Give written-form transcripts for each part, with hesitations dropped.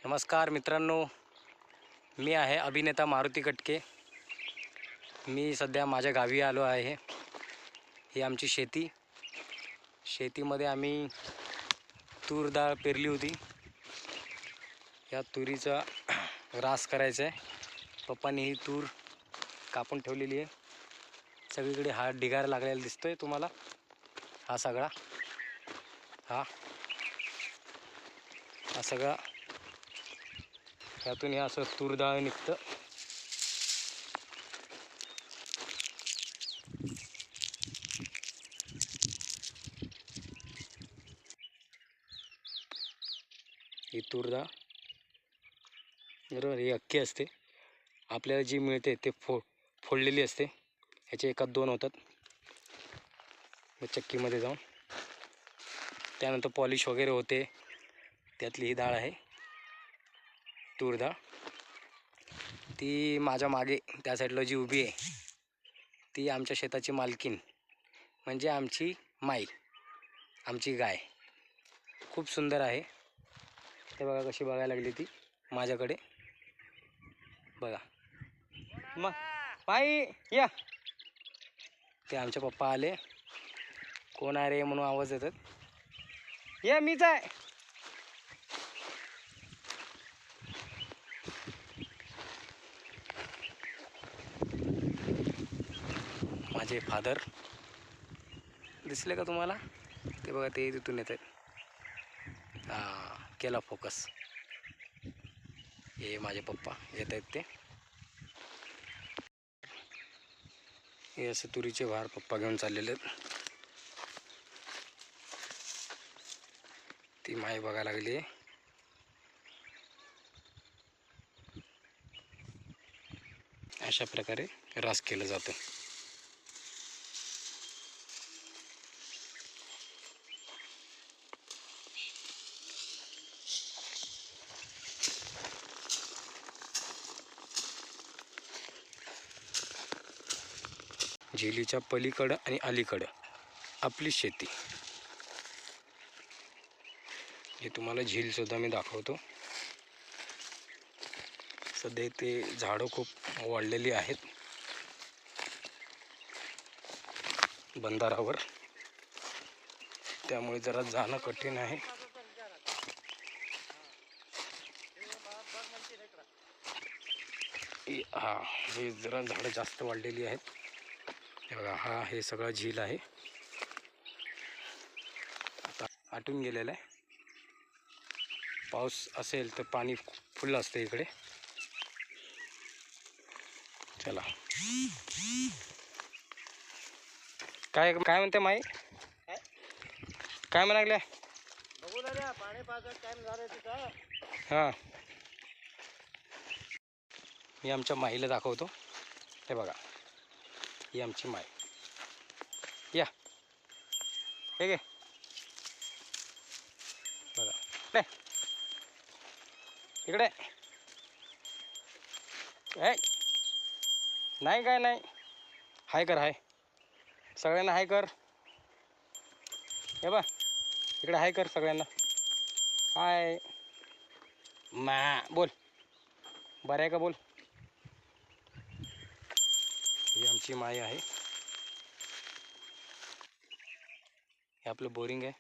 नमस्कार मित्रांनो, मी आहे अभिनेता मारुती कटके। मी सध्या माझ्या गावी आलो आहे। ही आमची शेतीमध्ये आम्ही तूर डाळ पेरली होती। या तुरीचा रास करायचा आहे। पप्पांनी ही तूर कापून ठेवलेली आहे। सगळीकडे हा ढिगारा लागलेला दिसतोय तुम्हाला। हा सगळा सगळा यातून हे असं तूर डाळ निघतं। ही तूर डाळ बरोबर ही अख्खी असते। आपल्याला जी मिळते ते फोडलेली असते। ह्याचे एकात दोन होतात चक्कीमध्ये जाऊन, त्यानंतर पॉलिश वगैरे होते। त्यातली ही डाळ आहे तूर डाळ। ती माझ्या मागे त्या साईडला जी उभी आहे ती आमच्या शेताची मालकीण, म्हणजे आमची माई, आमची गाय। खूप सुंदर आहे। ते बघा कशी बघायला लागली ती माझ्याकडे। बघा मग माई या। ते आमचे पप्पा आले। कोण आहे रे म्हणून आवाज येतात। या मीच आहे। माझे फादर दिसले का तुम्हाला? ते बघा ते तिथून येत आहेत। केला फोकस। हे माझे पप्पा येत आहेत ते। हे असे तुरीचे भार पप्पा घेऊन चाललेले आहेत। ती माई बघायला लागली आहे। अशा प्रकारे रास केलं जातं। झेलीच्या पलीकडं आणि अलीकडं आपली शेती। हे तुम्हाला झील सुद्धा मी दाखवतो। सध्या ते झाडं खूप वाढलेली आहेत बंधारावर, त्यामुळे जरा जाणं कठीण आहे। हे जरा झाडं जास्त वाढलेली आहेत। हे बघा हे सगळं झील आहे। आता आटून गेलेलं आहे। पाऊस असेल तर पाणी फुल असते इकडे। चला काय म्हणते माई? काय म्हणाले? बघू दादा पाणी पाजायचा टाइम झाला तिथं। हां मी आमच्या माईला दाखवतो। हे बघा ही आमची माई। या हे घे बघा इकडे। नाही काय नाही, हाय कर, हाय सगळ्यांना हाय कर। हे बघ इकडे हाय कर सगळ्यांना। हाय मा बोल, बरं आहे का बोल। ही आमची माई आहे। हे आपलं बोरिंग आहे।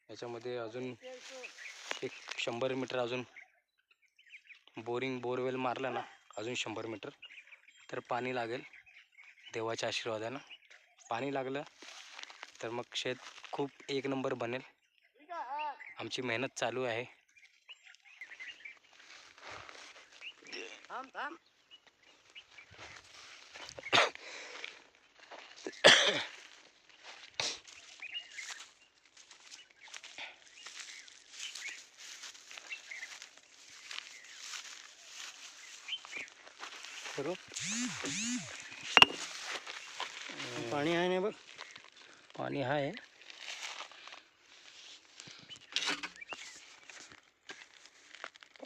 याच्यामध्ये अजून एक 100 मीटर अजून बोरवेल मारला ना, अजून 100 मीटर तर पाणी लागेल। देवाच्या आशीर्वादानं पाणी लागलं तर मग शेत खूप एक नंबर बनेल। आमची मेहनत चालू आहे। पाणी आहे ना बघ, पाणी आहे।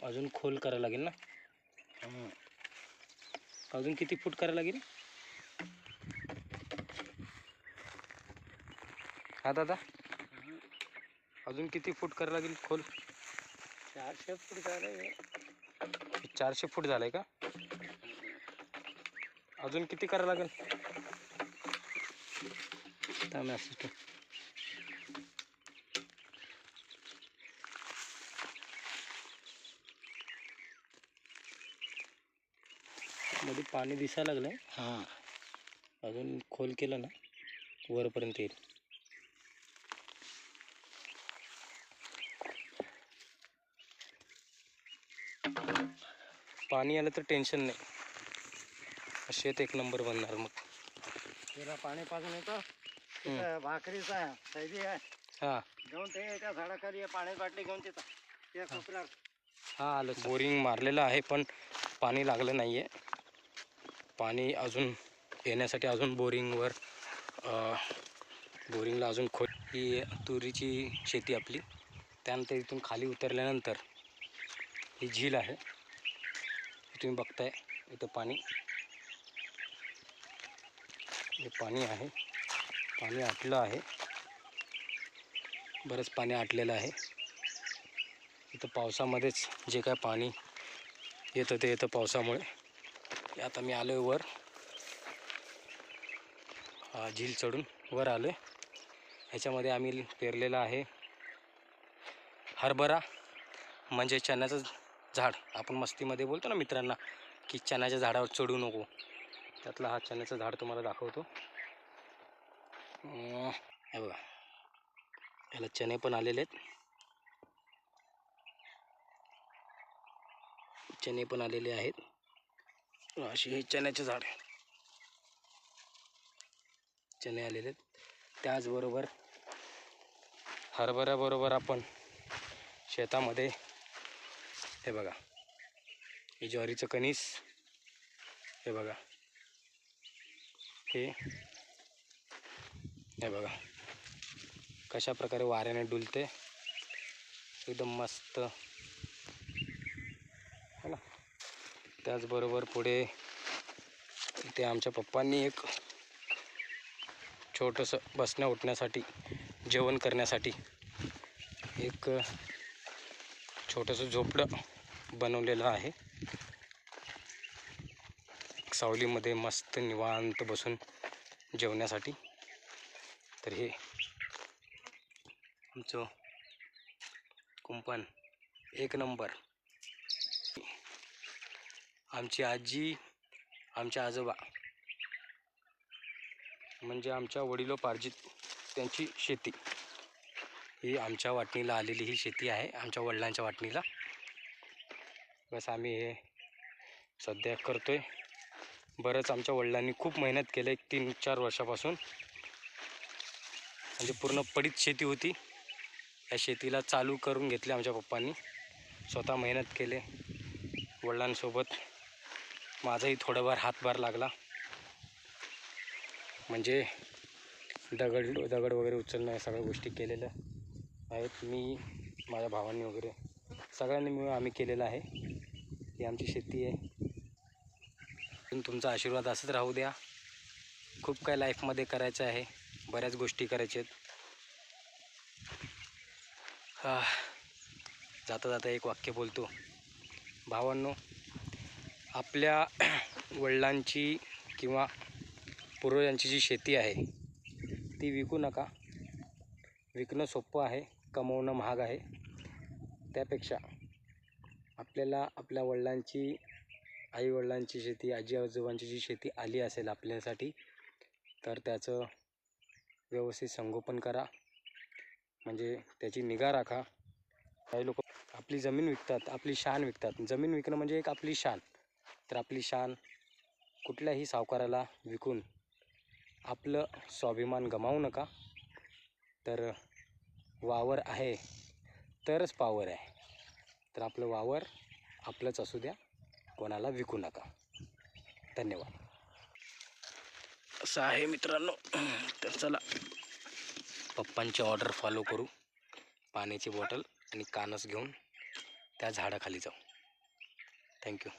अजून खोल करायला लागेल ना। अजून किती फूट करायला लागेल? हा दादा अजून किती फूट करायला लागेल खोल? 400 फूट झाले. 400 फूट झालंय का? अजून किती करावं लागेल? थांब assistant. मध्ये पाणी दिसायला लागलंय. हां, अजून खोल केलं ना वरपर्यंत येईल. पाणी आलं तर टेन्शन नाही, शेत एक नंबर बनणार मग. तिला पाणी पाजून येतं. तिथं भाकरीचा सैदी आहे. हां जाऊन ते एका झाडाखाली पाणी बाटली घेऊन तिथं त्या कोपऱ्यावर. हां आलं. बोरिंग मारलेलं आहे पण पाणी लागलं नाही आहे. पाणी अजून येण्यासाठी अजून बोरिंगवर बोरिंगला अजून खोल. ही तुरीची शेती आपली. त्यानंतर इथून खाली उतरल्यानंतर ही झील आहे, तुम्ही बघताय इथं पाणी. हे पाणी आहे, पाणी आटलं आहे, बरंच पाणी आटलेलं आहे. इथं पावसामध्येच जे काय पाणी येतं ते येतं पावसामुळे. आता मी आलो आहे वर, झील चढून वर आलो आहे. ह्याच्यामध्ये आम्ही पेरलेलं आहे हरभरा, म्हणजे चण्याचं झाड. आपण मस्तीमध्ये बोलतो ना मित्रांना की चण्याच्या झाडावर चढू नको, त्यातला हा चण्याचं झाड तुम्हाला दाखवतो. हे बघा, याला चणे पण आलेले आहेत, चणे पण आलेले आहेत. अशी हे चण्याचे झाड, चणे आलेले आहेत. त्याचबरोबर हरभऱ्याबरोबर आपण शेतामध्ये हे बघा, हे ज्वारीचं कणीस, हे बघा, हे बघा कशा प्रकारे वाऱ्याने डुलते, एकदम मस्त है ना. त्याचबरोबर पुढे इथे आमच्या पप्पांनी एक छोटंसं बसण्या उठण्यासाठी, जेवण करण्यासाठी एक छोटंसं झोपडं बनवलेलं आहे. सावलीमध्ये मस्त निवांत बसून जेवण्यासाठी. तर हे आमचं कुंपण एक नंबर. आमची आजी, आमचे आजोबा, म्हणजे आमच्या वडिलोपार्जित त्यांची शेती, ही आमच्या वाटणीला आलेली ही शेती आहे, आमच्या वडिलांच्या वाटणीला. बस आम्ही हे सध्या करतोय. बरंच आमच्या वडिलांनी खूप मेहनत केली 3-4 वर्षापासून. म्हणजे पूर्ण पडीत शेती होती, या शेतीला चालू करून घेतले आमच्या पप्पांनी. स्वतः मेहनत केले. वडिलांसोबत माझाही थोडाफार हातभार लागला. म्हणजे दगड वगैरे उचलणं, या सगळ्या गोष्टी केलेल्या आहेत. मी, माझ्या भावांनी वगैरे सगळ्यांनी मिळून आम्ही केलेलं आहे. ही आमची शेती आहे. तुमचा आशीर्वाद असंच राहू द्या. खूप काय लाईफमध्ये करायचं आहे, बऱ्याच गोष्टी करायच्या आहेत. जाता जाता एक वाक्य बोलतो, भावांनो, आपल्या वडिलांची किंवा पूर्वजांची जी शेती आहे ती विकू नका. विकणं सोपं आहे, कमवणं महाग आहे. त्यापेक्षा आपल्याला आपल्या वडिलांची, आईवडिलांची शेती, आजी आजोबांची जी शेती आली असेल आपल्यासाठी, तर त्याचं व्यवस्थित संगोपन करा, म्हणजे त्याची निगा राखा. काही लोक आपली जमीन विकतात, आपली शान विकतात. जमीन विकणं म्हणजे एक आपली शान. तर आपली शान कुठल्याही सावकाराला विकून आपलं स्वाभिमान गमावू नका. तर वावर आहे तरच पावर आहे. तर आपलं वावर आपलंच असू द्या, कोणाला विकू नका. धन्यवाद. असं आहे मित्रांनो. तर चला पप्पांची ऑर्डर फॉलो करू. पाण्याची बॉटल आणि कानस घेऊन त्या झाडाखाली जाऊ. थँक्यू.